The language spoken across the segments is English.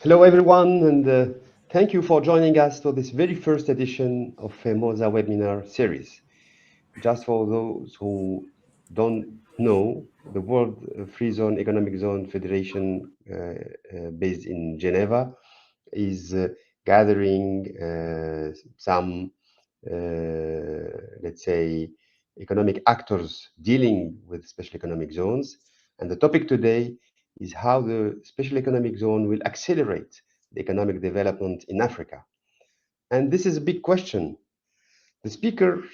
Hello, everyone, and thank you for joining us for this very first edition of FEMOSA webinar series. Just for those who don't know, the World Free Zone Economic Zone Federation, based in Geneva, is gathering some, let's say, economic actors dealing with special economic zones. And the topic today is how the special economic zone will accelerate the economic development in Africa. And this is a big question. The speakers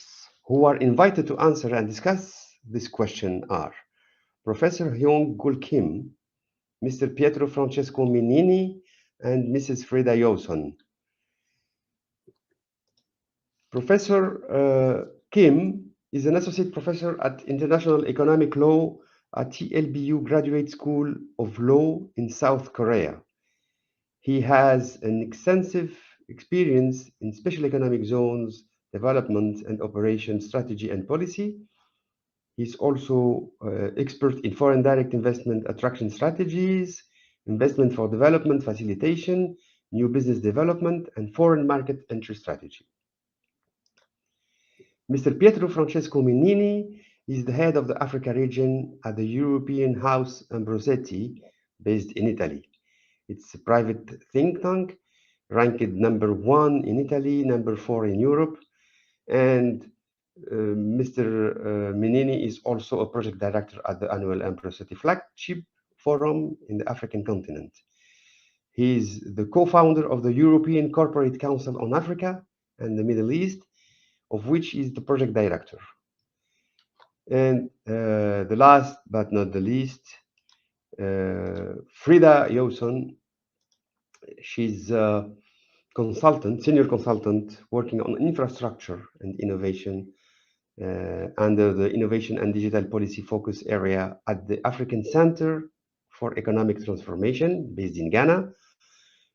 who are invited to answer and discuss this question are Professor Hyung Gul Kim, Mr. Pietro Francesco Minini, and Mrs. Frida Yowson. Professor Kim is an associate professor at International Economic Law at TLBU Graduate School of Law in South Korea. He has an extensive experience in special economic zones, development and operation strategy and policy. He's also expert in foreign direct investment attraction strategies, investment for development facilitation, new business development, and foreign market entry strategy. Mr. Pietro Francesco Minini is the head of the Africa region at the European House Ambrosetti, based in Italy. It's a private think tank, ranked #1 in Italy, #4 in Europe, and Mr. Minini is also a project director at the annual Ambrosetti Flagship Forum in the African continent. He is the co-founder of the European Corporate Council on Africa and the Middle East, of which he is the project director. And the last but not the least, Frida Yowson. She's a consultant, senior consultant, working on infrastructure and innovation under the Innovation and Digital Policy Focus area at the African Center for Economic Transformation, based in Ghana.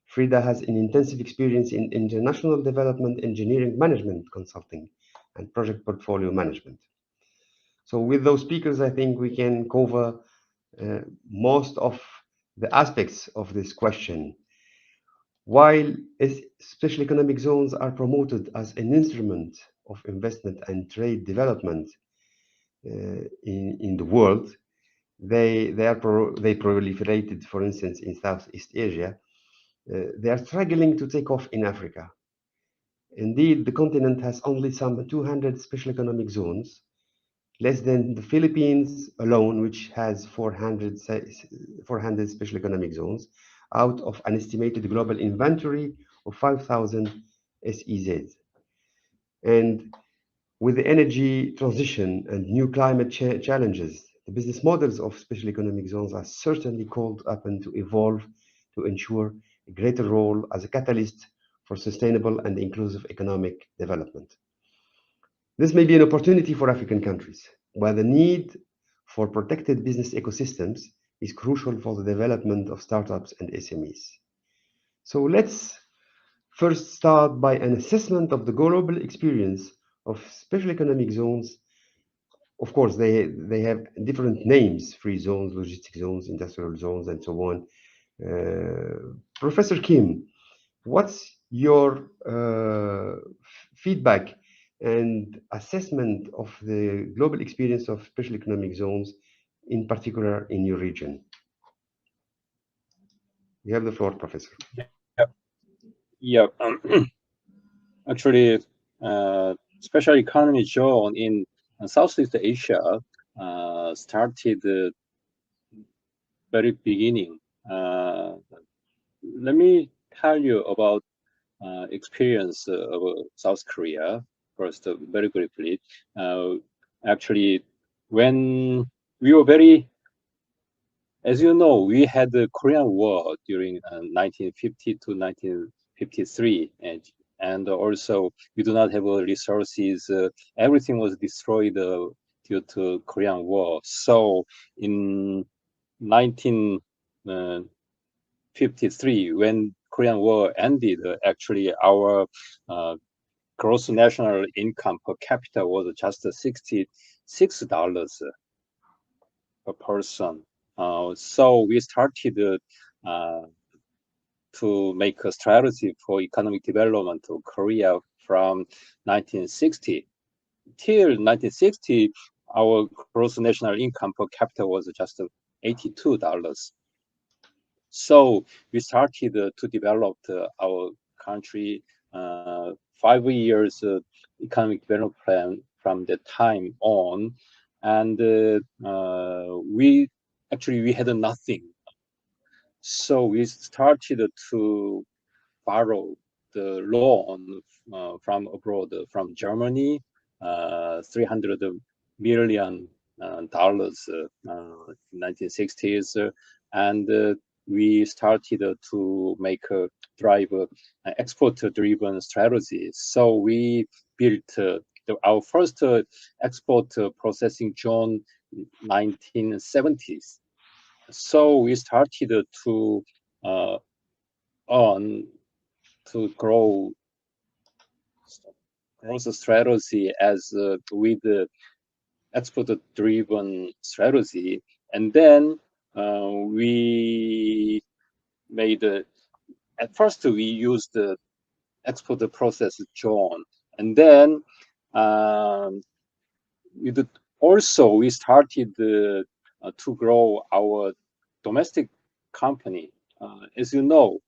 Frida has an intensive experience in international development, engineering management consulting, and project portfolio management. So with those speakers, I think we can cover most of the aspects of this question. While special economic zones are promoted as an instrument of investment and trade development in the world, they proliferated, for instance, in Southeast Asia. They are struggling to take off in Africa. Indeed, the continent has only some 200 special economic zones, less than the Philippines alone, which has 400 special economic zones, out of an estimated global inventory of 5,000 SEZs. And with the energy transition and new climate challenges, the business models of special economic zones are certainly called upon to evolve to ensure a greater role as a catalyst for sustainable and inclusive economic development. This may be an opportunity for African countries, while the need for protected business ecosystems is crucial for the development of startups and SMEs. So let's first start by an assessment of the global experience of special economic zones. Of course, they have different names: free zones, logistic zones, industrial zones, and so on. Professor Kim, what's your feedback and assessment of the global experience of special economic zones, in particular in your region? You have the floor, Professor. Yeah. Actually, special economic zone in Southeast Asia started very beginning. Let me tell you about experience of South Korea first, very briefly. Actually, when we were as you know, we had the Korean War during 1950 to 1953, and also we do not have resources. Everything was destroyed due to Korean War. So in 1953, when Korean War ended, actually our gross national income per capita was just $66 per person. So we started to make a strategy for economic development of Korea from 1960. Till 1960, our gross national income per capita was just $82. So we started to develop our country 5 years economic development plan from that time on, and we had nothing. So we started to borrow the loan from abroad, from Germany, $300 million in 1960s, and we started to make drive export-driven strategies. So we built our first export processing zone in 1970s. So we started to earn to grow growth strategy as with export-driven strategy, and then we made at first we used the export process zone, and then we started to grow our domestic company. As you know,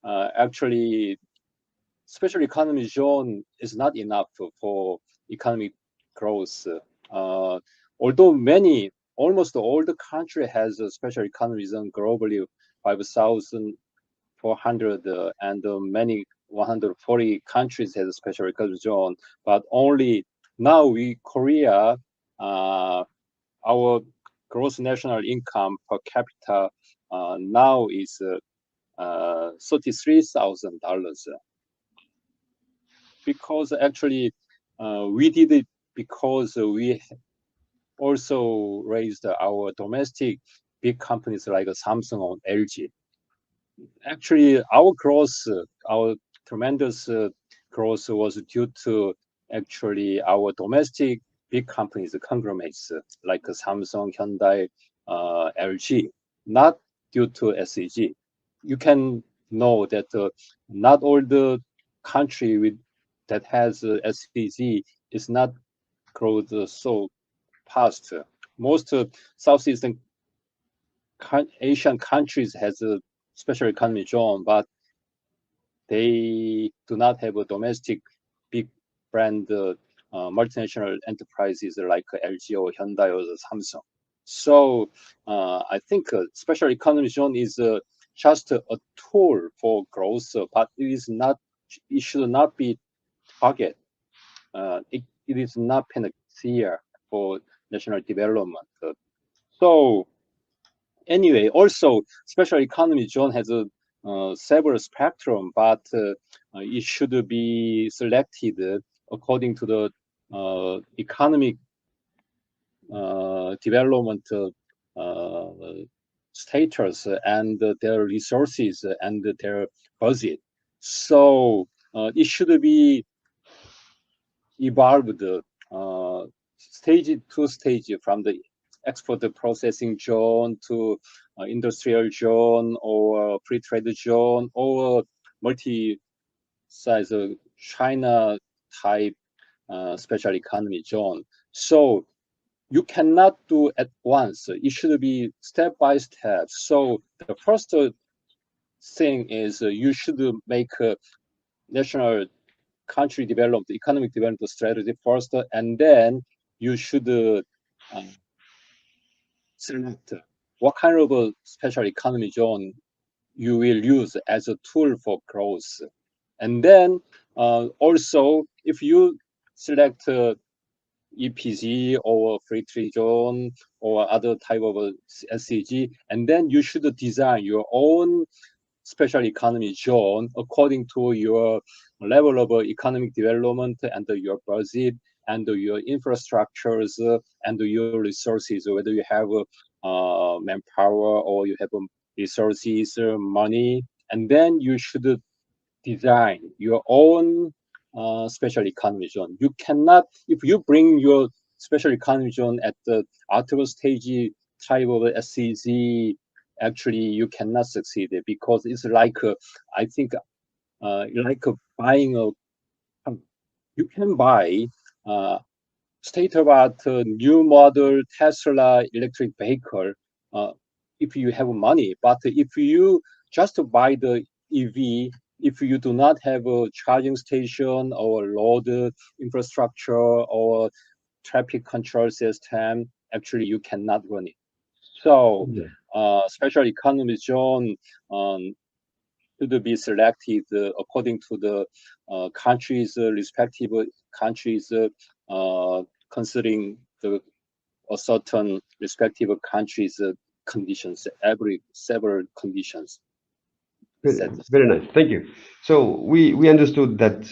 actually, special economy zone is not enough for economic growth. Although almost all the country has a special economy zone globally, 5,400, and many 140 countries has a special economic zone, but only now Korea, our gross national income per capita now is $33,000. Because actually we did it because we also raised our domestic big companies like Samsung or LG. Actually, our tremendous growth was due to actually our domestic big companies, conglomerates like Samsung, Hyundai, LG, not due to SEZ. You can know that not all the country that has SEZ is not growth so fast. Most Southeastern Asian countries has a special economy zone, but they do not have a domestic big brand multinational enterprises like LG or Hyundai or Samsung. So I think special economy zone is just a tool for growth, but it should not be target. It is not panacea for national development. So anyway, also special economy zone has a several spectrum, but it should be selected according to the economic development status and their resources and their budget. So it should be evolved stage to stage from the export processing zone to industrial zone or free trade zone or multi-size China type special economy zone. So you cannot do at once. It should be step by step. So the first thing is you should make a national country development, economic development strategy first, and then you should select what kind of a special economy zone you will use as a tool for growth. And then also, if you select EPZ or free trade zone or other type of SEZ, and then you should design your own special economy zone according to your level of economic development and your budget and your infrastructures and your resources, whether you have manpower or you have resources, money, and then you should design your own special economy zone. You cannot, if you bring your special economy zone at the outdoor stage type of SEZ actually you cannot succeed because it's like I think like buying you can buy state-of-art new model Tesla electric vehicle if you have money. But if you just buy the EV, if you do not have a charging station or road infrastructure or traffic control system, actually you cannot run it. So special economy zone should be selected according to the countries, respective countries, considering a certain respective countries' conditions, several conditions. Very nice, thank you. So we understood that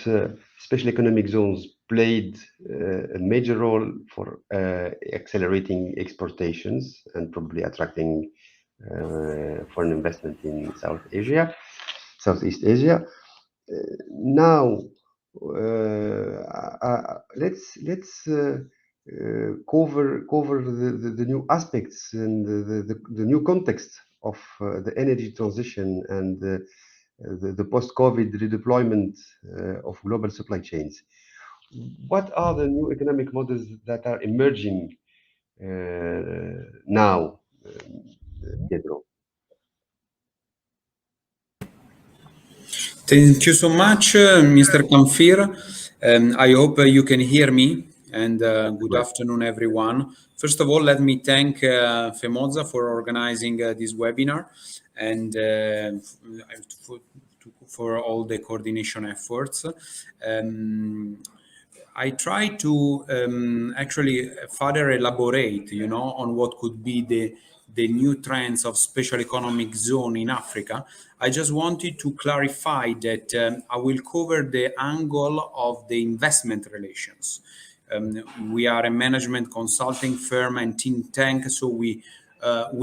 special economic zones played a major role for accelerating exportations and probably attracting foreign investment in Southeast Asia. Now, let's cover the new aspects and the new context of the energy transition and the post-COVID redeployment of global supply chains. What are the new economic models that are emerging now, Pietro? Thank you so much, Mr. Kamfir. I hope you can hear me, and good afternoon, everyone. First of all, let me thank FEMOZA for organizing this webinar and for all the coordination efforts. I try to actually further elaborate, on what could be the new trends of special economic zone in Africa. I just wanted to clarify that I will cover the angle of the investment relations. We are a management consulting firm and think tank, so we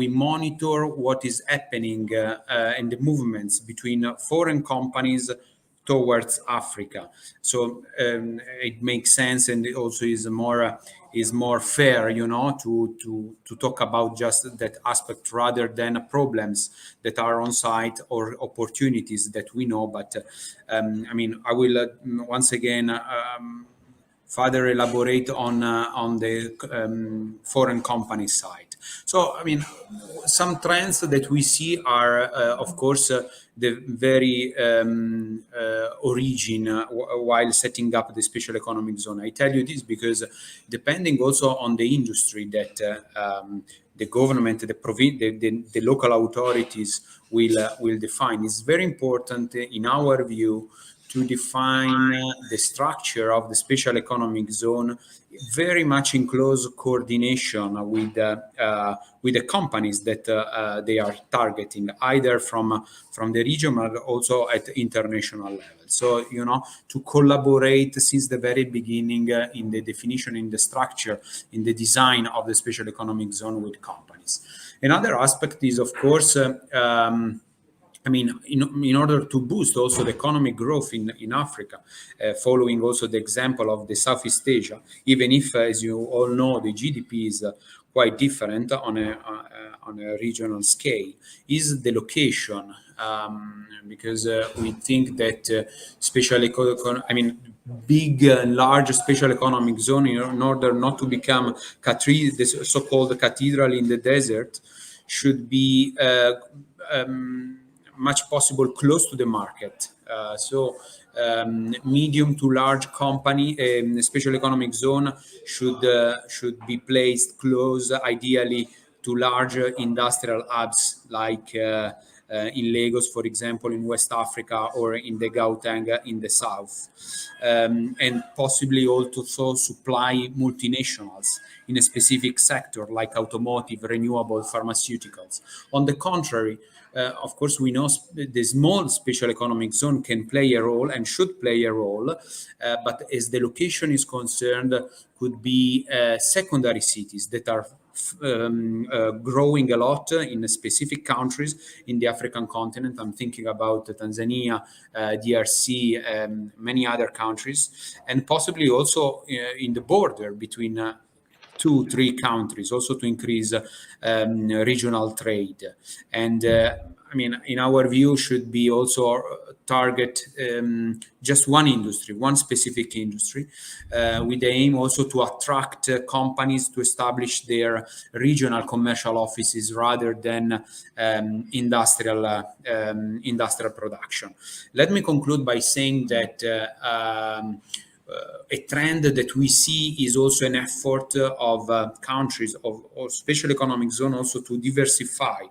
monitor what is happening and the movements between foreign companies towards Africa. So it makes sense, and it also is more fair, to talk about just that aspect rather than problems that are on site or opportunities that we know. But I will once again further elaborate on the foreign company side. So, some trends that we see are, of course, the very origin while setting up the special economic zone. I tell you this because depending also on the industry that the government, the local authorities will define, it's very important in our view to define the structure of the special economic zone very much in close coordination with the companies that they are targeting, either from the region but also at international level. So, to collaborate since the very beginning in the definition, in the structure, in the design of the special economic zone with companies. Another aspect is, of course, in order to boost also the economic growth in Africa, following also the example of the Southeast Asia, even if, as you all know, the GDP is quite different on a regional scale, is the location, because we think that big and large special economic zone, in order not to become the so-called cathedral in the desert, should be much possible close to the market. So medium to large company, special economic zone should be placed close, ideally, to large industrial hubs like in Lagos, for example, in West Africa, or in the Gauteng in the south, and possibly also supply multinationals in a specific sector like automotive, renewable, pharmaceuticals. On the contrary, of course, we know the small special economic zone can play a role and should play a role, but as the location is concerned, could be secondary cities that are growing a lot in specific countries in the African continent. I'm thinking about Tanzania, DRC, many other countries, and possibly also in the border between 2-3 countries, also to increase regional trade. And I mean, in our view, should be also target just one industry, one specific industry, with the aim also to attract companies to establish their regional commercial offices rather than industrial production. Let me conclude by saying that a trend that we see is also an effort of countries of special economic zone also to diversify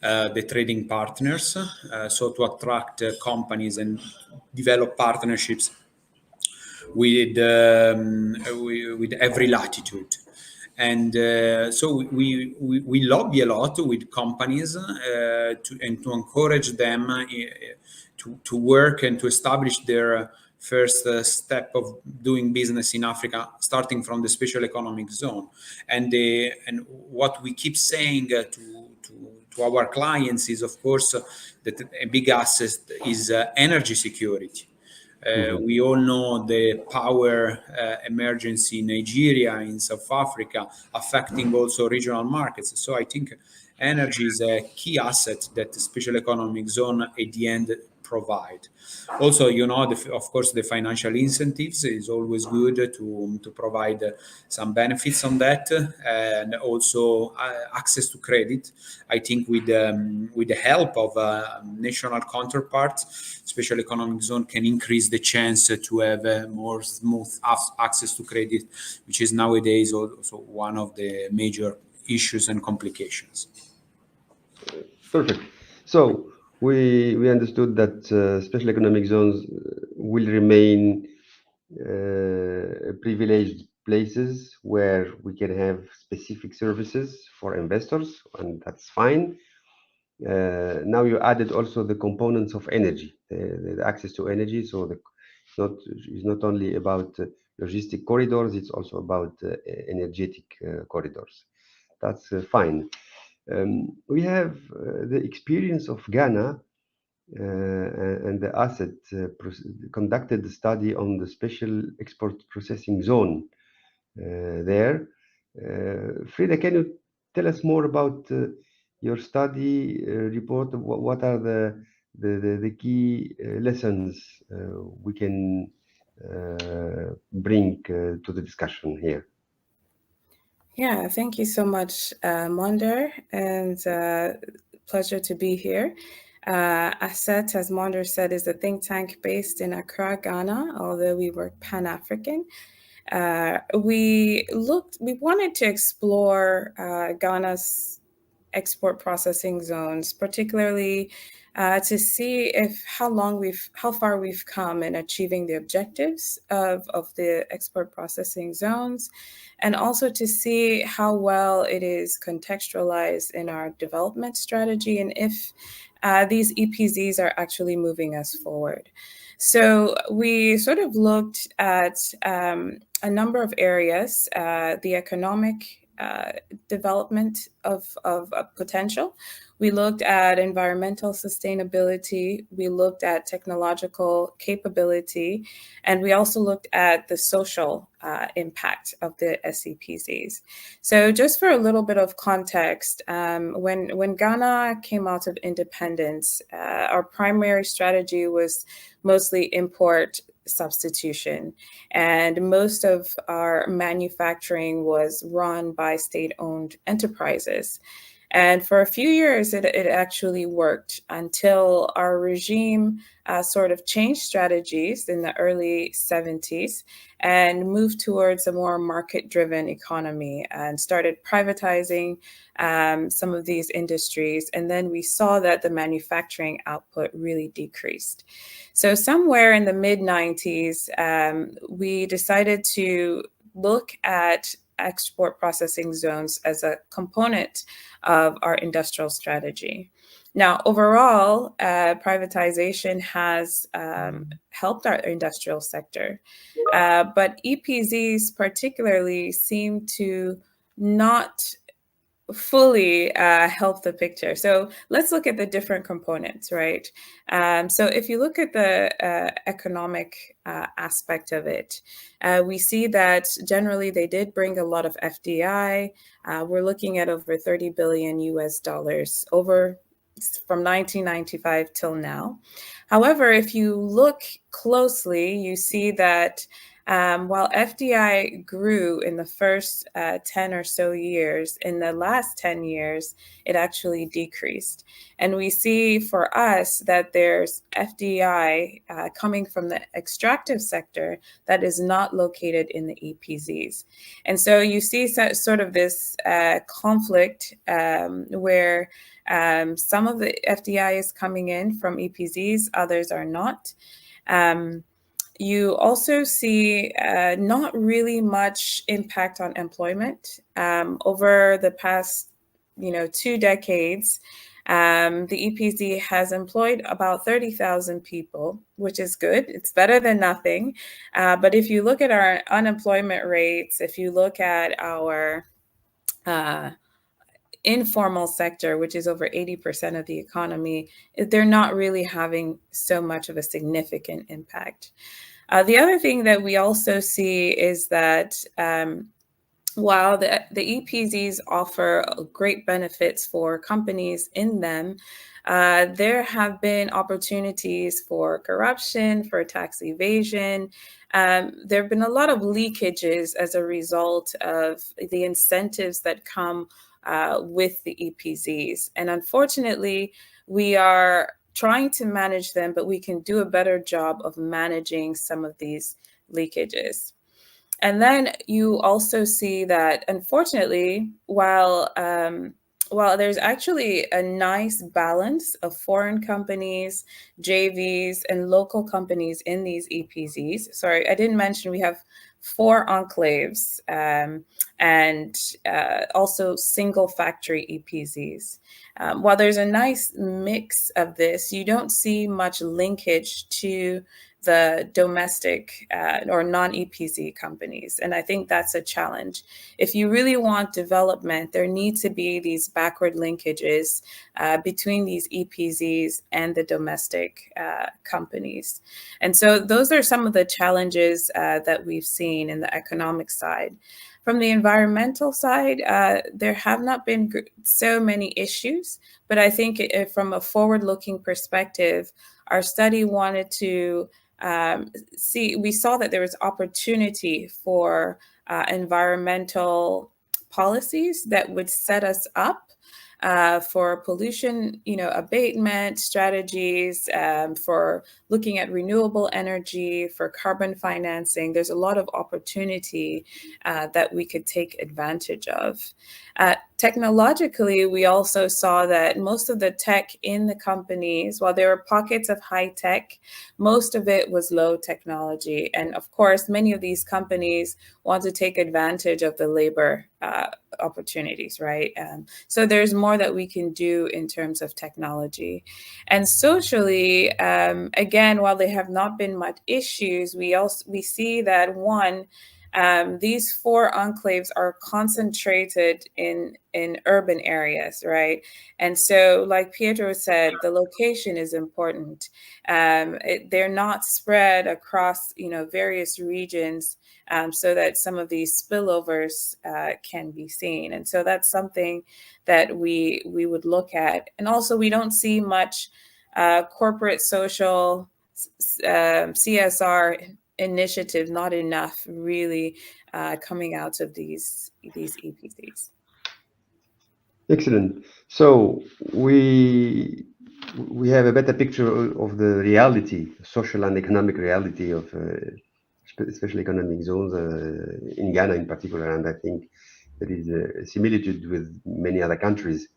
the trading partners, so to attract companies and develop partnerships with every latitude. And so we lobby a lot with companies to encourage them to work and to establish their first step of doing business in Africa, starting from the special economic zone. And what we keep saying to our clients is, of course, that a big asset is energy security. We all know the power emergency in Nigeria, in South Africa, affecting also regional markets. So I think energy is a key asset that the special economic zone at the end provide. Also, you know, of course, the financial incentives is always good to provide some benefits on that, and also access to credit. I think with the help of national counterparts, special economic zone can increase the chance to have more smooth access to credit, which is nowadays also one of the major issues and complications. Perfect. So we understood that special economic zones will remain privileged places where we can have specific services for investors, and that's fine. Now you added also the components of energy, the access to energy. So it's not only about logistic corridors, it's also about energetic corridors. That's fine. We have the experience of Ghana and the asset conducted the study on the special export processing zone there. Frida, can you tell us more about your study report? What are the key lessons we can bring to the discussion here? Yeah, thank you so much, Monder, and pleasure to be here. ASET, as Monder said, is a think tank based in Accra, Ghana, although we work Pan-African. We wanted to explore Ghana's export processing zones, particularly to see how far we've come in achieving the objectives of the export processing zones, and also to see how well it is contextualized in our development strategy, and if these EPZs are actually moving us forward. So we sort of looked at a number of areas, the economic development of potential. We looked at environmental sustainability, we looked at technological capability, and we also looked at the social impact of the SEPZs. So just for a little bit of context, when Ghana came out of independence, our primary strategy was mostly import substitution, and most of our manufacturing was run by state-owned enterprises. And for a few years, it actually worked until our regime sort of changed strategies in the early 70s and moved towards a more market-driven economy and started privatizing some of these industries. And then we saw that the manufacturing output really decreased. So somewhere in the mid-90s, we decided to look at export processing zones as a component of our industrial strategy. Now, overall, privatization has helped our industrial sector, but EPZs particularly seem to not fully help the picture. So let's look at the different components, right? So if you look at the economic aspect of it, we see that generally they did bring a lot of FDI. We're looking at over 30 billion US dollars over from 1995 till now. However, if you look closely, you see that while FDI grew in the first 10 or so years, in the last 10 years, it actually decreased. And we see for us that there's FDI coming from the extractive sector that is not located in the EPZs. And so you see sort of this conflict where some of the FDI is coming in from EPZs, others are not. You also see not really much impact on employment over the past, 2 decades. The EPZ has employed about 30,000 people, which is good. It's better than nothing. But if you look at our unemployment rates, if you look at our informal sector, which is over 80% of the economy, they're not really having so much of a significant impact. The other thing that we also see is that while the EPZs offer great benefits for companies in them, there have been opportunities for corruption, for tax evasion. There have been a lot of leakages as a result of the incentives that come with the EPZs. And unfortunately, we are trying to manage them, but we can do a better job of managing some of these leakages. And then you also see that, unfortunately, while there's actually a nice balance of foreign companies, JVs, and local companies in these EPZs. Sorry, I didn't mention we have 4 enclaves and also single factory EPZs. While there's a nice mix of this, you don't see much linkage to the domestic or non-EPZ companies. And I think that's a challenge. If you really want development, there need to be these backward linkages between these EPZs and the domestic companies. And so those are some of the challenges that we've seen in the economic side. From the environmental side, there have not been so many issues, but I think from a forward-looking perspective, our study wanted to we saw that there was opportunity for environmental policies that would set us up for pollution, abatement strategies, for looking at renewable energy, for carbon financing. There's a lot of opportunity that we could take advantage of. Technologically, we also saw that most of the tech in the companies, while there were pockets of high tech, most of it was low technology. And of course, many of these companies want to take advantage of the labor opportunities, right? So there's more that we can do in terms of technology. And socially, again, while there have not been much issues, we see that these 4 enclaves are concentrated in urban areas, right? And so, like Pietro said, the location is important. They're not spread across, various regions so that some of these spillovers can be seen. And so that's something that we would look at. And also, we don't see much corporate social CSR initiative, not enough really coming out of these EPCs. Excellent. So we have a better picture of the reality, social and economic reality of special economic zones in Ghana in particular, and I think there is a similitude with many other countries.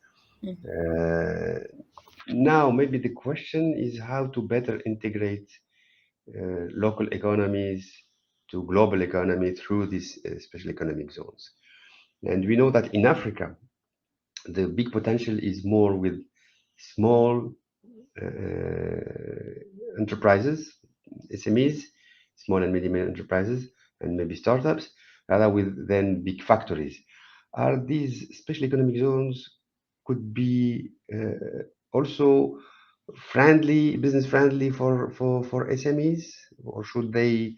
Now, maybe the question is how to better integrate local economies to global economy through these special economic zones. And we know that in Africa, the big potential is more with small enterprises, SMEs, small and medium enterprises, and maybe startups, rather with then big factories. are these special economic zones could be also business friendly for SMEs, or should they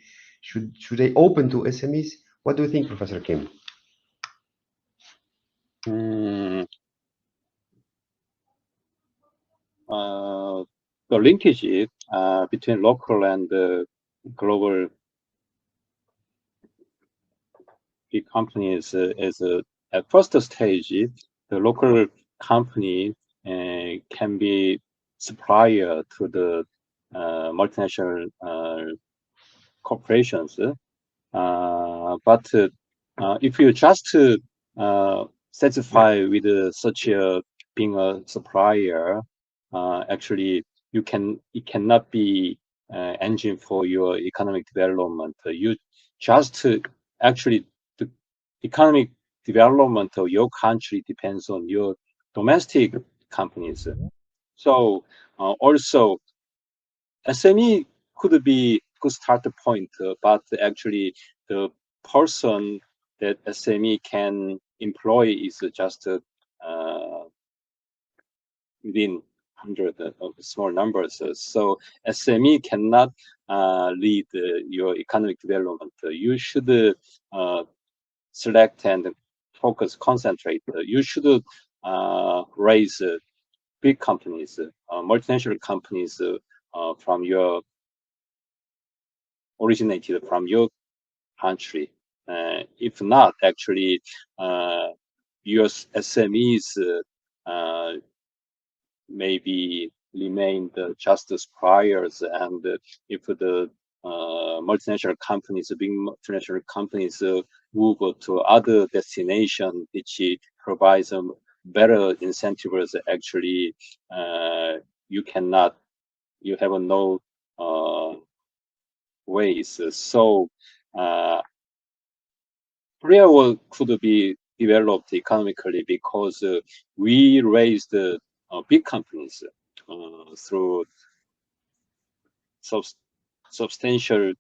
open to SMEs? What do you think, Professor Kim? The linkage between local and global big companies is at first stage, the local company can be supplier to the multinational corporations. But if you just satisfy with such a being a supplier, actually it cannot be engine for your economic development. You just actually the economic development of your country depends on your domestic companies. So also SME could be good start point, but actually the person that SME can employ is just within 100 of small numbers. So SME cannot lead your economic development. You should select and focus, concentrate. You should raise big companies, multinational companies from your originated from your country. If not, actually, your SMEs maybe remain just suppliers, and if the multinational companies, big multinational companies, move to other destination, which provides better incentives, actually, you have no ways. So Korea could be developed economically because we raised big companies through substantial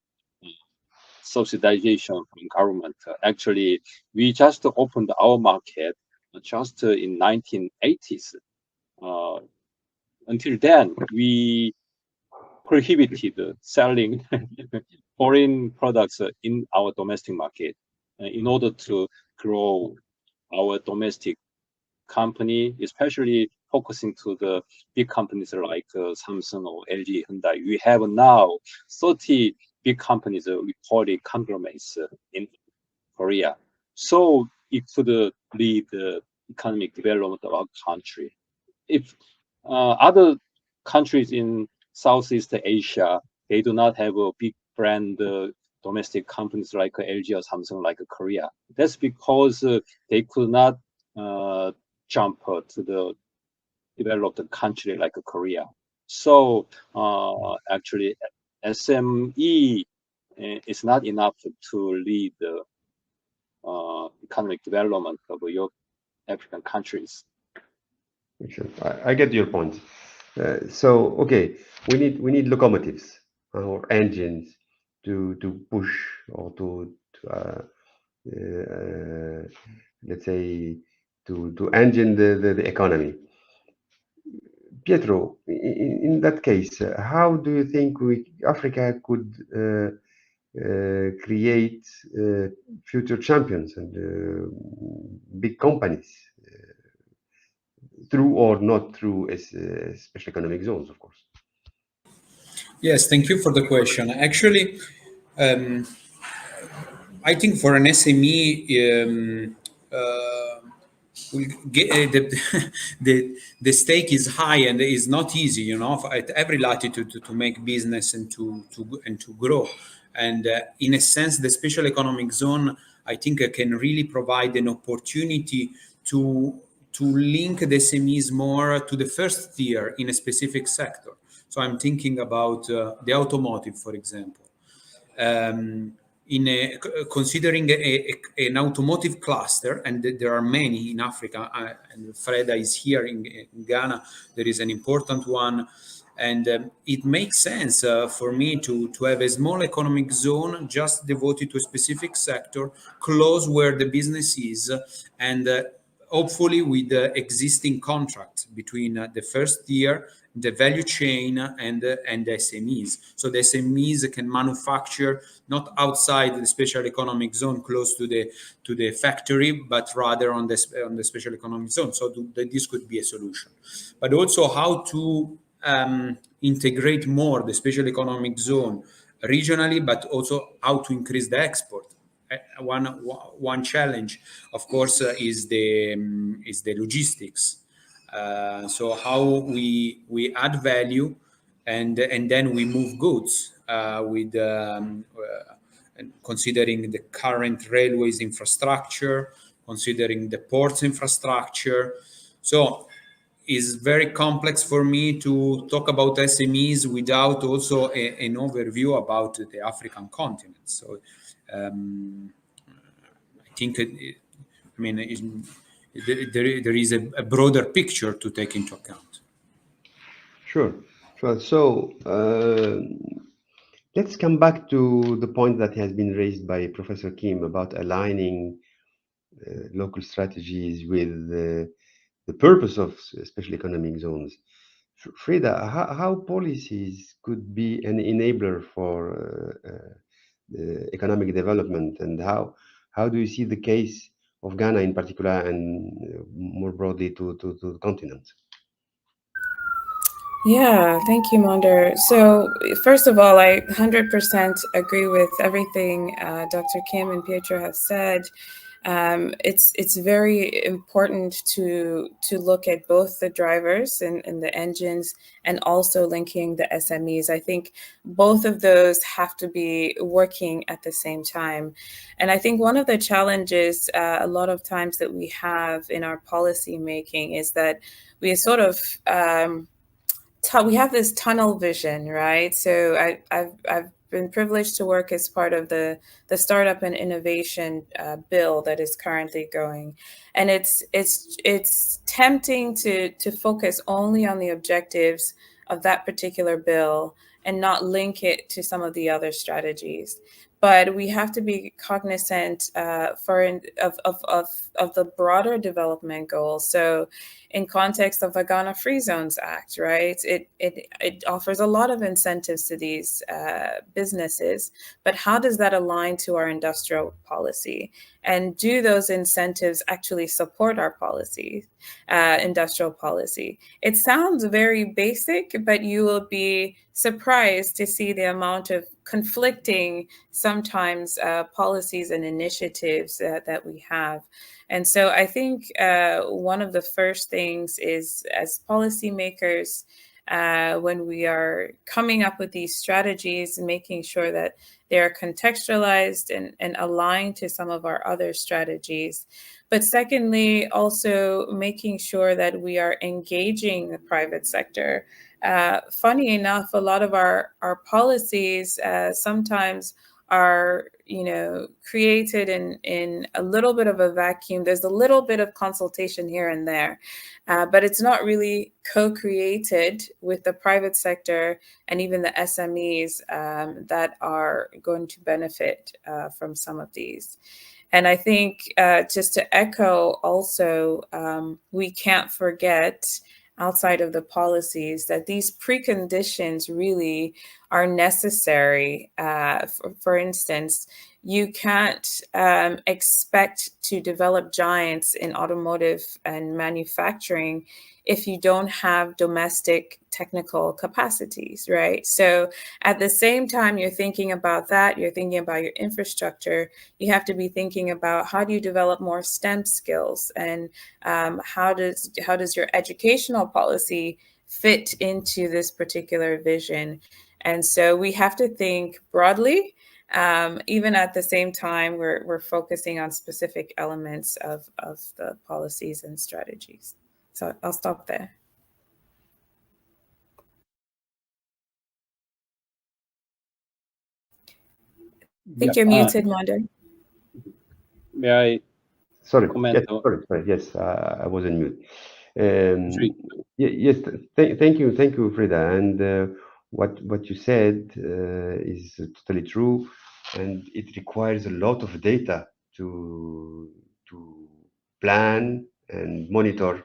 subsidization from government. Actually, we just opened our market just in 1980s. Until then, we prohibited selling foreign products in our domestic market in order to grow our domestic company, especially focusing to the big companies like Samsung or LG, Hyundai. We have now 30 big companies, we call it conglomerates in Korea. So it could lead the economic development of our country. If other countries in Southeast Asia, they do not have a big brand domestic companies like LG or Samsung like Korea. That's because they could not jump to the developed country like Korea. So actually, SME is not enough to lead the economic development of your African countries. Sure. I get your point. So okay, we need locomotives or engines to push or to let's say to engine the economy. Pietro, in that case, how do you think Africa could create future champions and big companies through or not through special economic zones, of course? Yes, thank you for the question. Actually, I think for an SME, the stake is high and it is not easy, you know, at every latitude to make business and to grow. And in a sense, the special economic zone, I think, can really provide an opportunity to link the SMEs more to the first tier in a specific sector. So I'm thinking about the automotive, for example. considering an automotive cluster, and there are many in Africa, and Freda is here in Ghana, there is an important one. And it makes sense for me to have a small economic zone just devoted to a specific sector, close where the business is, and hopefully with the existing contract between the first tier, the value chain, and the SMEs. So the SMEs can manufacture not outside the special economic zone close to the factory, but rather on the special economic zone. So this could be a solution. But also how to integrate more the special economic zone regionally, but also how to increase the export. One challenge, of course, is the logistics. So how we add value, and then we move goods with considering the current railways infrastructure, considering the ports infrastructure. So it's very complex for me to talk about SMEs without also an overview about the African continent. So I think, there is a broader picture to take into account. Sure. So let's come back to the point that has been raised by Professor Kim about aligning local strategies with the purpose of special economic zones. Frida, how policies could be an enabler for economic development, and how do you see the case of Ghana in particular, and more broadly to the continent? Yeah, thank you, Monder. So, first of all, I 100% agree with everything Dr. Kim and Pietro have said. It's very important to look at both the drivers and the engines, and also linking the SMEs. I think both of those have to be working at the same time. And I think one of the challenges a lot of times that we have in our policy making is that we sort of we have this tunnel vision, right? So I've been privileged to work as part of the startup and innovation bill that is currently going, and it's tempting to focus only on the objectives of that particular bill and not link it to some of the other strategies. But we have to be cognizant of the broader development goals. So, in context of the Ghana Free Zones Act, right? It offers a lot of incentives to these businesses, but how does that align to our industrial policy? And do those incentives actually support our policy, industrial policy? It sounds very basic, but you will be surprised to see the amount of conflicting sometimes policies and initiatives that we have. And so I think one of the first things is, as policymakers, when we are coming up with these strategies, making sure that they are contextualized and aligned to some of our other strategies. But secondly, also making sure that we are engaging the private sector. Funny enough, a lot of our policies sometimes are, created in a little bit of a vacuum. There's a little bit of consultation here and there, but it's not really co-created with the private sector and even the SMEs that are going to benefit from some of these. And I think just to echo also, we can't forget, outside of the policies, that these preconditions really are necessary. For instance, you can't expect to develop giants in automotive and manufacturing if you don't have domestic technical capacities, right? So at the same time you're thinking about that, you're thinking about your infrastructure, you have to be thinking about how do you develop more STEM skills, and how does your educational policy fit into this particular vision. And so we have to think broadly, even at the same time we're focusing on specific elements of the policies and strategies. So I'll stop there. I think you're muted, Wonder. May I Sorry. comment? Yes. Sorry. Yes. I was on mute. Actually, Yes. Thank you, Frida. And what you said is totally true, and it requires a lot of data to plan and monitor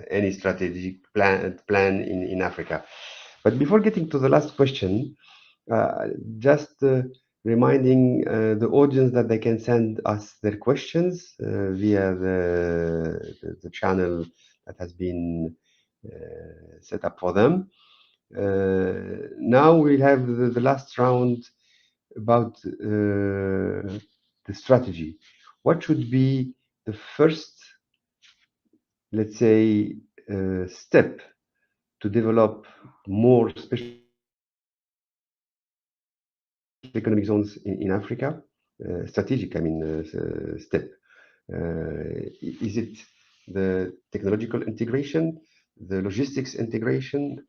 any strategic plan in Africa. But before getting to the last question, just reminding the audience that they can send us their questions via the channel that has been set up for them. Now we have the last round about the strategy. What should be the first, let's say, step to develop more special economic zones in Africa? Strategic, I mean, step. Is it the technological integration, the logistics integration?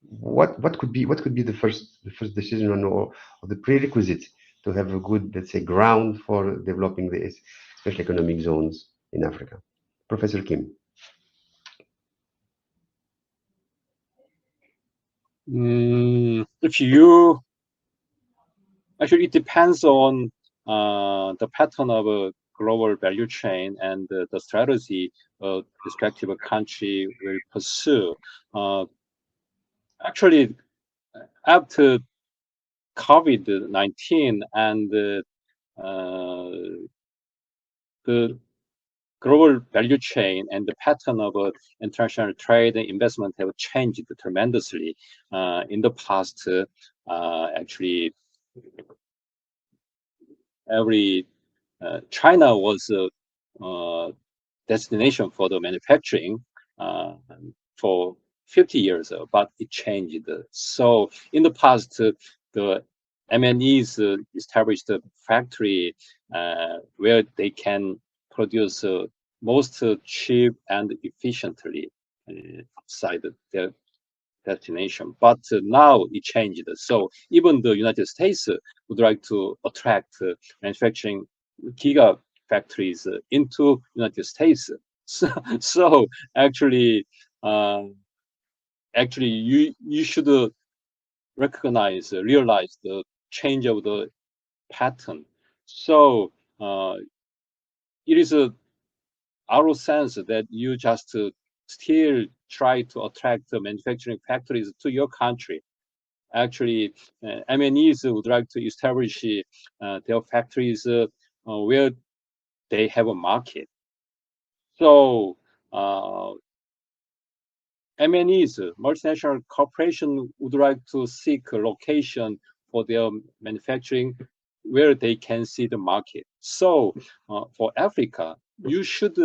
What could be the first decision or the prerequisite to have a good, let's say, ground for developing the special economic zones in Africa? Professor Kim. If you actually, it depends on the pattern of a global value chain and the strategy a respective country will pursue. Actually, after COVID-19 and the global value chain and the pattern of international trade and investment have changed tremendously. In the past, actually, China was a destination for the manufacturing for 50 years, but it changed. So in the past, the MNEs established a factory where they can produce most cheap and efficiently outside their destination. But now it changed. So even the United States would like to attract manufacturing giga factories into United States. So actually, you should realize the change of the pattern. So it is our sense that you just still try to attract the manufacturing factories to your country. Actually, MNEs would like to establish their factories where they have a market. So MNEs, multinational corporation, would like to seek a location for their manufacturing where they can see the market. So for Africa, you should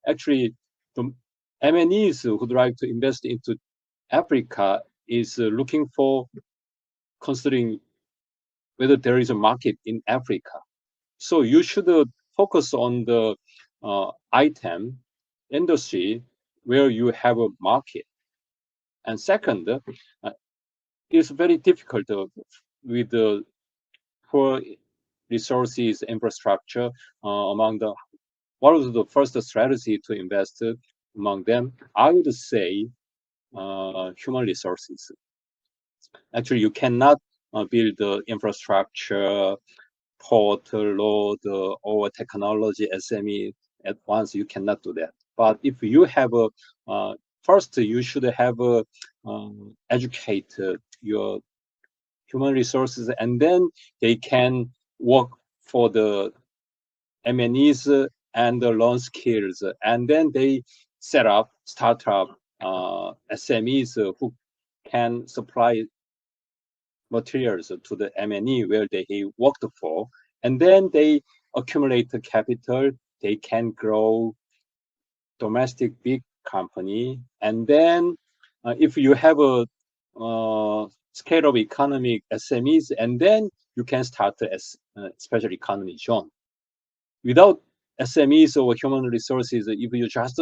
actually, the MNEs who would like to invest into Africa is looking for, considering whether there is a market in Africa. So you should focus on the item industry where you have a market. And second, it's very difficult with the poor resources infrastructure among the. What was the first strategy to invest among them? I would say human resources. Actually, you cannot build the infrastructure, port, road, or technology SME at once. You cannot do that. But if you have a first, you should have educate your human resources, and then they can work for the MNEs and learn skills, and then they set up startup SMEs who can supply materials to the MNE where they worked for, and then they accumulate the capital. They can grow domestic big company, and then if you have a scale of economic SMEs, and then you can start a special economy zone. Without SMEs or human resources, if you just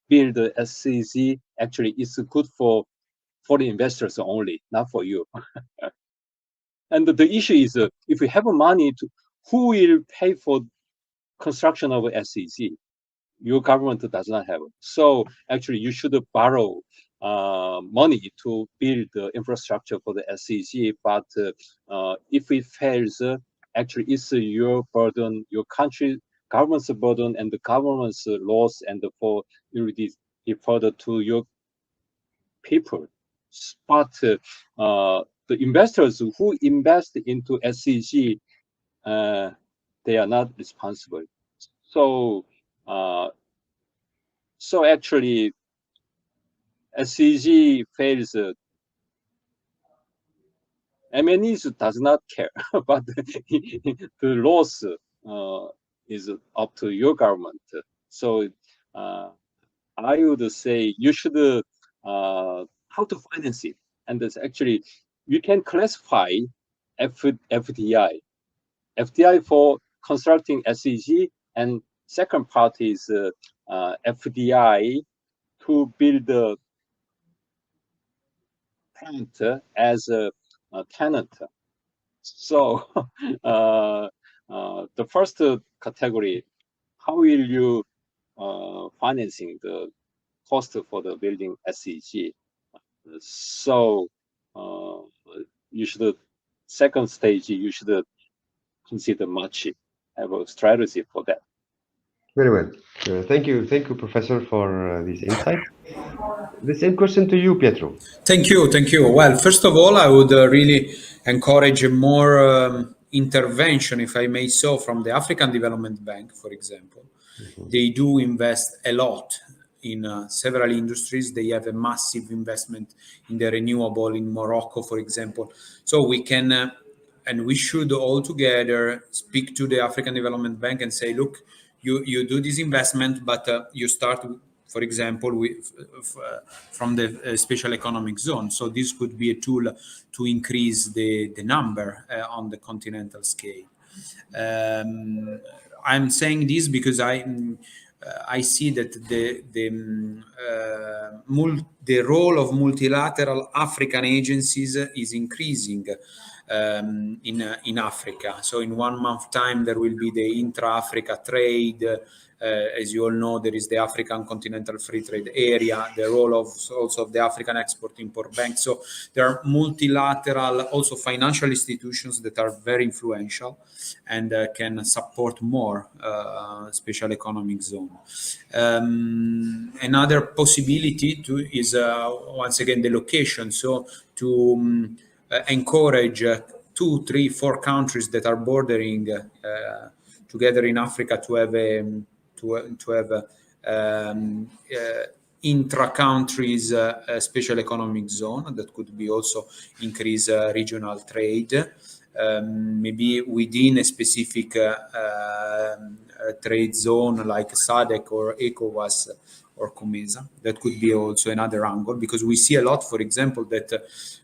build a SEZ, actually it's good for the investors only, not for you. And the issue is, if we have money, who will pay for construction of SEZ? Your government does not have. So actually, you should borrow money to build the infrastructure for the SEZ. But if it fails, actually, it's your burden, your country government's burden, and the government's loss, and for it further to your people. But the investors who invest into SEZ, they are not responsible. So actually, SEZ fails. MNEs does not care, but the loss is up to your government. So I would say you should how to finance it, and that's actually you can classify FDI for constructing SEZ, and second part is FDI to build a plant as a tenant. So the first category, how will you financing the cost for the building SEZ? So you should, second stage, you should consider much, have a strategy for that. Very well. Thank you, Professor, for this insight. The same question to you, Pietro. Thank you. Well, first of all, I would really encourage more intervention, if I may so, from the African Development Bank, for example. They do invest a lot in several industries. They have a massive investment in the renewable in Morocco, for example. So we can, and we should all together speak to the African Development Bank and say, look, you do this investment, but you start, for example, from the special economic zone. So this could be a tool to increase the number on the continental scale. I'm saying this because I see that the role of multilateral African agencies is increasing in Africa. So in 1 month time, there will be the intra-Africa trade. As you all know, there is the African Continental Free Trade Area, the role of also of the African Export-Import Bank. So there are multilateral, also financial institutions that are very influential and can support more special economic zone. Another possibility is once again the location. So to encourage 2, 3, 4 countries that are bordering together in Africa to have intra-countries special economic zone that could be also increase regional trade, maybe within a specific trade zone like SADC or ECOWAS or COMESA. That could be also another angle, because we see a lot, for example, that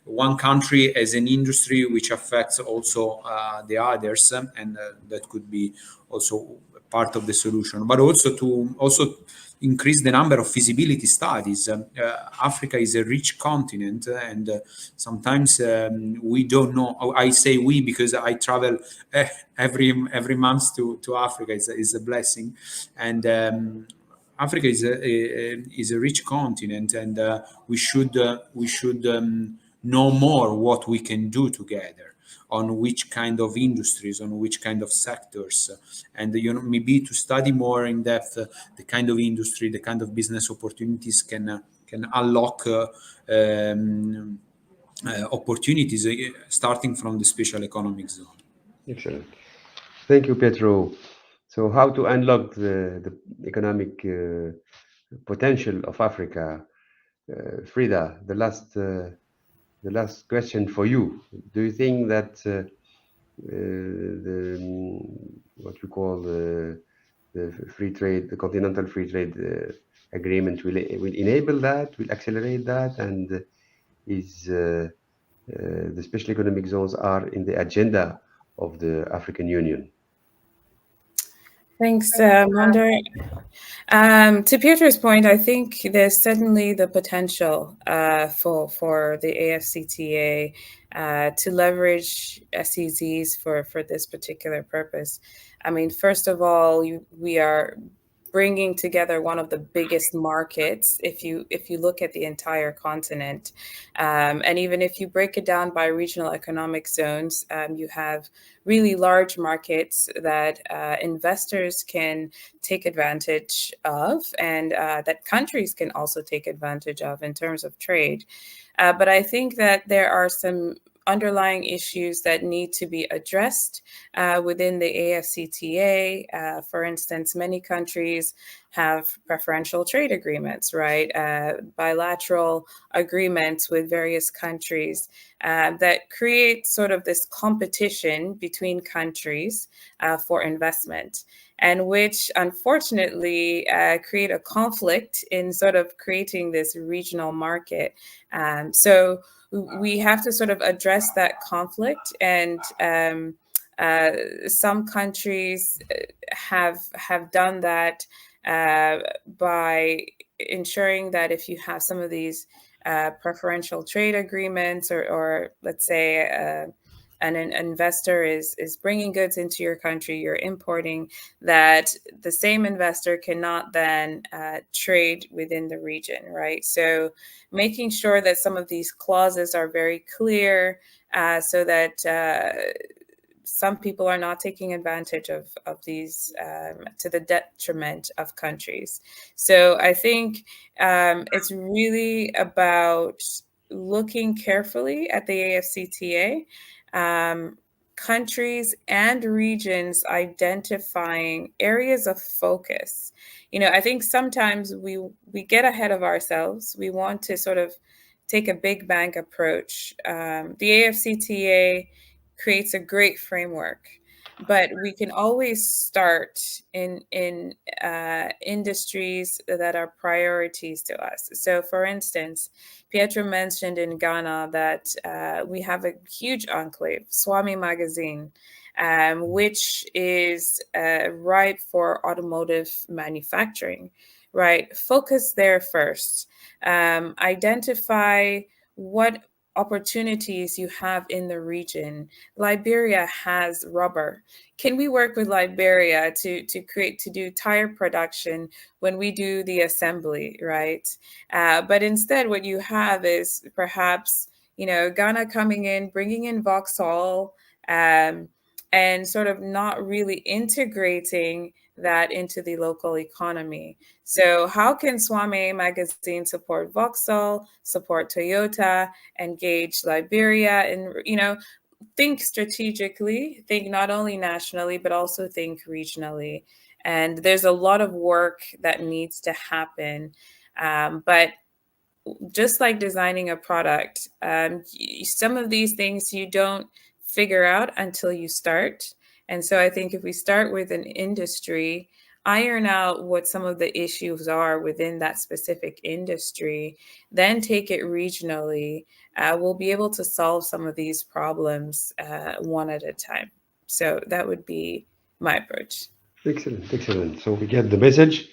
one country has an industry which affects also the others, and that could be also part of the solution, but also to increase the number of feasibility studies. Africa is a rich continent, and sometimes we don't know. I say we because I travel every month to Africa. It's a blessing, and Africa is a rich continent, and we should know more what we can do together on which kind of industries, on which kind of sectors, and maybe to study more in depth the kind of industry, the kind of business opportunities can unlock opportunities starting from the special economic zone. Excellent. Thank you, Pietro. So how to unlock the economic potential of Africa? Frida, the last question for you. Do you think that what we call the free trade, the continental free trade agreement will enable that, will accelerate that, and is the special economic zones are in the agenda of the African Union? Thanks, Mondor. To Pietro's point, I think there's certainly the potential for the AFCTA to leverage SEZs for this particular purpose. I mean, first of all, we are bringing together one of the biggest markets if you look at the entire continent, and even if you break it down by regional economic zones, you have really large markets that investors can take advantage of, and that countries can also take advantage of in terms of trade. But I think that there are some underlying issues that need to be addressed within the AFCTA. For instance, many countries have preferential trade agreements, right? Bilateral agreements with various countries that create sort of this competition between countries for investment, and which unfortunately create a conflict in sort of creating this regional market. So we have to sort of address that conflict, and some countries have done that by ensuring that if you have some of these preferential trade agreements, or let's say an investor is bringing goods into your country, you're importing, that the same investor cannot then trade within the region, right? So making sure that some of these clauses are very clear so that some people are not taking advantage of these to the detriment of countries. So I think it's really about looking carefully at the AFCTA, countries and regions identifying areas of focus. I think sometimes we get ahead of ourselves. We want to sort of take a big bang approach. The AFCTA creates a great framework, but we can always start in industries that are priorities to us. So, for instance, Pietro mentioned in Ghana that we have a huge enclave, Swami Magazine, which is ripe for automotive manufacturing, right? Focus there first. Identify what opportunities you have in the region. Liberia has rubber. Can we work with Liberia to do tire production when we do the assembly, right? But instead, what you have is perhaps Ghana coming in, bringing in Vauxhall, and sort of not really integrating that into the local economy. So how can Swame Magazine support Vauxhall, support Toyota, engage Liberia, and think strategically, think not only nationally, but also think regionally. And there's a lot of work that needs to happen. But just like designing a product, some of these things you don't figure out until you start. And so I think if we start with an industry, iron out what some of the issues are within that specific industry, then take it regionally, we'll be able to solve some of these problems one at a time. So that would be my approach. Excellent, excellent. So we get the message.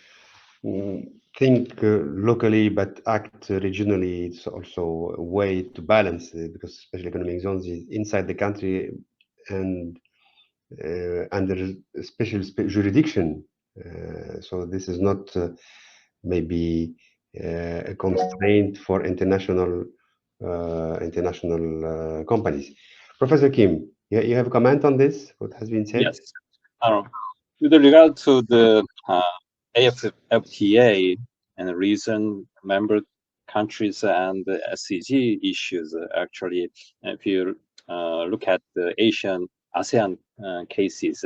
Think locally, but act regionally. It's also a way to balance because special economic zones is inside the country and under special jurisdiction. So this is not maybe a constraint for international companies. Professor Kim, you have a comment on this? What has been said? Yes. With regard to the AFCTA and recent member countries and the SEZ issues, actually, if you look at the ASEAN cases,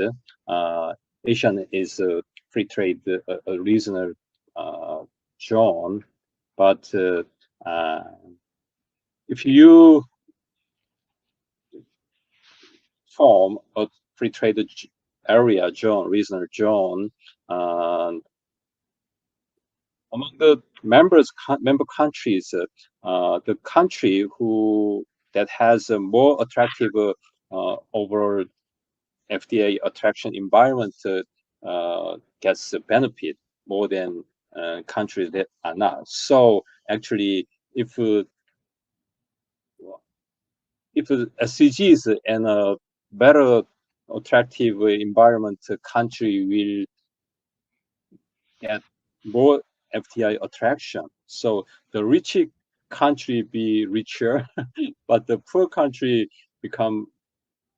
ASEAN is a free trade, a regional zone, but if you form a free trade area zone, regional zone, among the member countries, the country that has a more attractive overall FTA attraction environment gets a benefit more than countries that are not. So actually, if if SEZs and a better attractive environment country will get more FDI attraction. So the rich country be richer, but the poor country become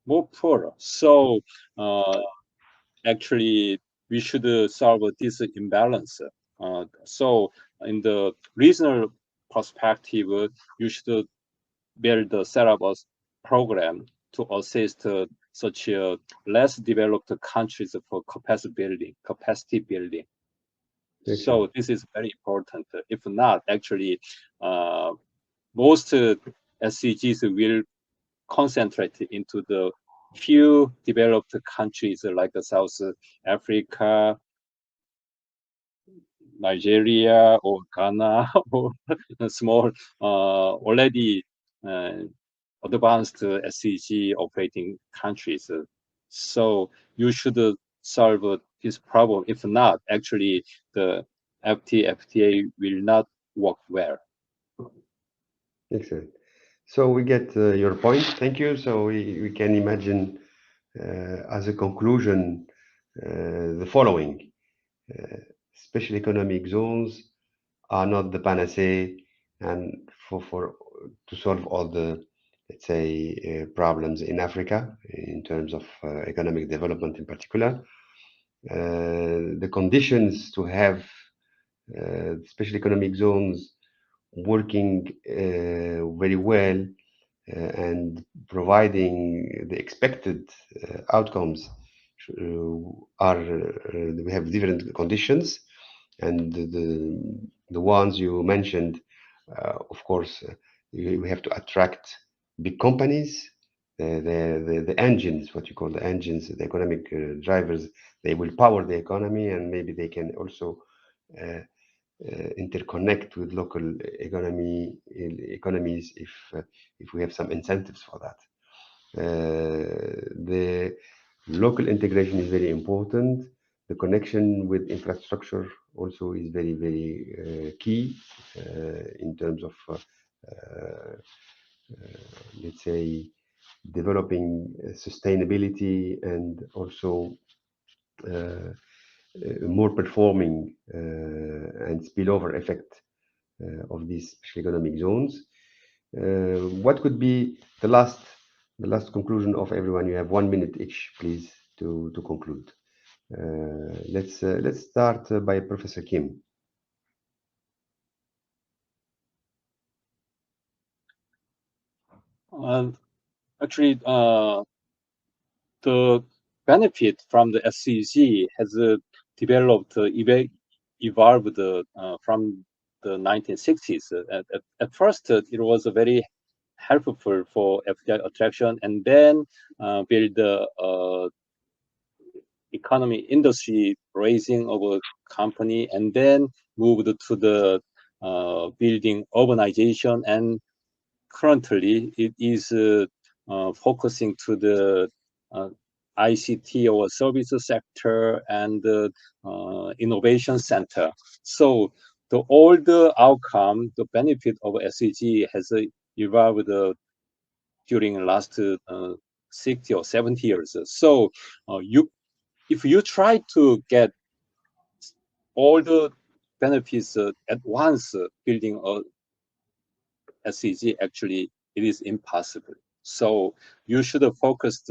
more poorer. So actually, we should solve this imbalance. So in the regional perspective, you should build a set up a program to assist such less developed countries for capacity building. So this is very important. If not, actually, most SEGs will concentrate into the few developed countries like South Africa, Nigeria, or Ghana, or small already advanced SEG operating countries. So you should solve this problem. If not, actually, the FTA will not work well. Excellent. So we get your point. Thank you. So we can imagine as a conclusion the following. Special economic zones are not the panacea and to solve all the, let's say, problems in Africa in terms of economic development in particular. The conditions to have special economic zones working very well and providing the expected outcomes we have different conditions, and the ones you mentioned, of course, we have to attract big companies, the engines, what you call the engines, the economic drivers. They will power the economy, and maybe they can also interconnect with local economies if we have some incentives for that. The local integration is very important. The connection with infrastructure also is very, very key in terms of, let's say, developing sustainability and also more performing and spillover effect of these special economic zones. What could be the last conclusion of everyone? You have 1 minute each, please, to conclude. Let's start by Professor Kim. Actually, the benefit from the SEZ has developed, evolved from the 1960s. At first, it was very helpful for FDI attraction, and then build the economy industry raising of a company, and then moved to the building urbanization, and currently it is focusing to the ICT or services sector and the innovation center. So all the outcome, the benefit of SEG has evolved during the last 60 or 70 years. So if you try to get all the benefits at once, building a SEG, actually it is impossible. So you should focus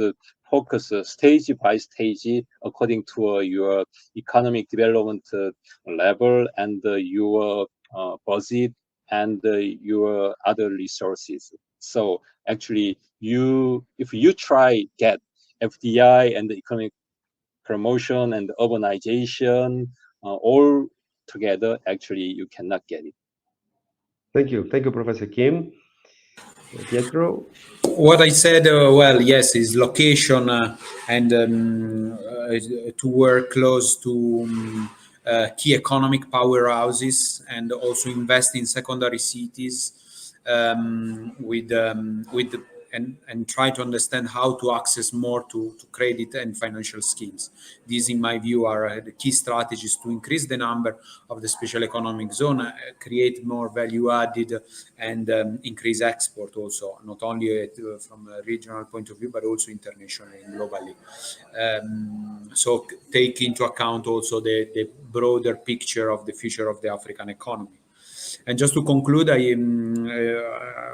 stage by stage according to your economic development level and your budget and your other resources. So actually, if you try get FDI and the economic promotion and urbanization all together, actually you cannot get it. Thank you, Professor Kim. Pietro? What I said, well, yes, is location and to work close to key economic powerhouses, and also invest in secondary cities with and try to understand how to access more to credit and financial schemes. These, in my view, are the key strategies to increase the number of the special economic zone, create more value added, and increase export also, not only from a regional point of view, but also internationally and globally. So take into account also the broader picture of the future of the African economy. And just to conclude, I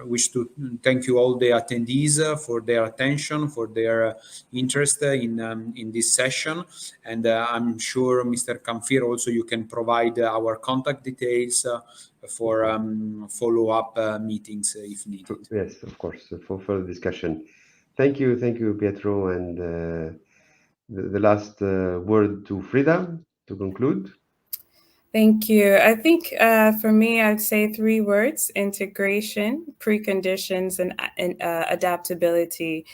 wish to thank you all the attendees for their attention, for their interest in this session. And I'm sure, Mr. Kamfir, also you can provide our contact details for follow-up meetings if needed. Yes, of course, for further discussion. Thank you, Pietro. And the last word to Frida to conclude. Thank you. I think for me, I'd say 3 words: integration, preconditions, and adaptability.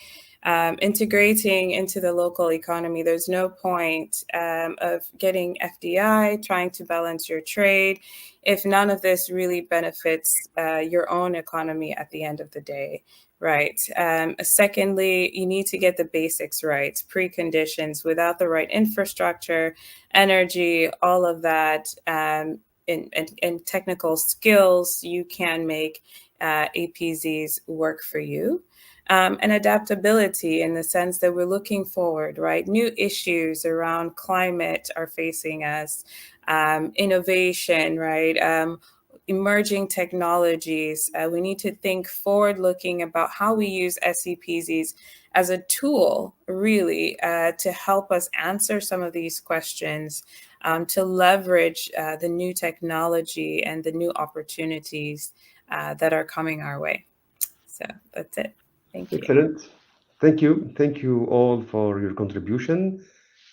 Integrating into the local economy, there's no point of getting FDI, trying to balance your trade, if none of this really benefits your own economy at the end of the day. Right. Secondly, you need to get the basics right, preconditions. Without the right infrastructure, energy, all of that, and technical skills, you can make APZs work for you. And adaptability, in the sense that we're looking forward, right? New issues around climate are facing us, innovation, right? Emerging technologies. We need to think forward-looking about how we use SEPZs as a tool, really, to help us answer some of these questions, to leverage the new technology and the new opportunities that are coming our way. So that's it. Thank you. Excellent. Thank you. Thank you all for your contribution.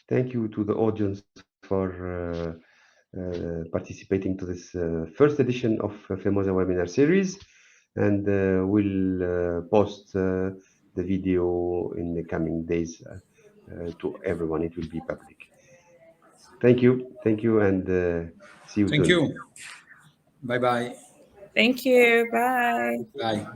Thank you to the audience for participating to this first edition of Famosa webinar series, and we'll post the video in the coming days to everyone. It will be public. Thank you, and see you soon. Thank you. Bye-bye. Thank you. Bye. Bye.